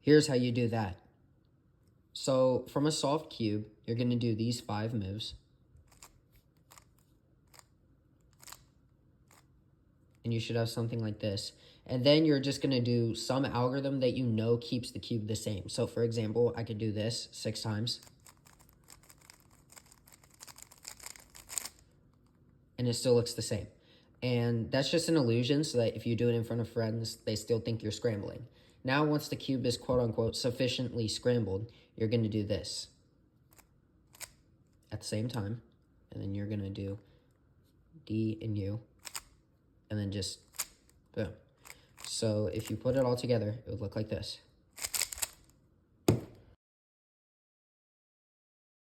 Here's how you do that. So from a solved cube, you're going to do these 5 moves. And you should have something like this. And then you're just going to do some algorithm that you know keeps the cube the same. So for example, I could do this 6 times. And it still looks the same. And that's just an illusion so that if you do it in front of friends, they still think you're scrambling. Now, once the cube is quote-unquote sufficiently scrambled, you're going to do this at the same time. And then you're going to do D and U. And then just boom. So if you put it all together, it would look like this.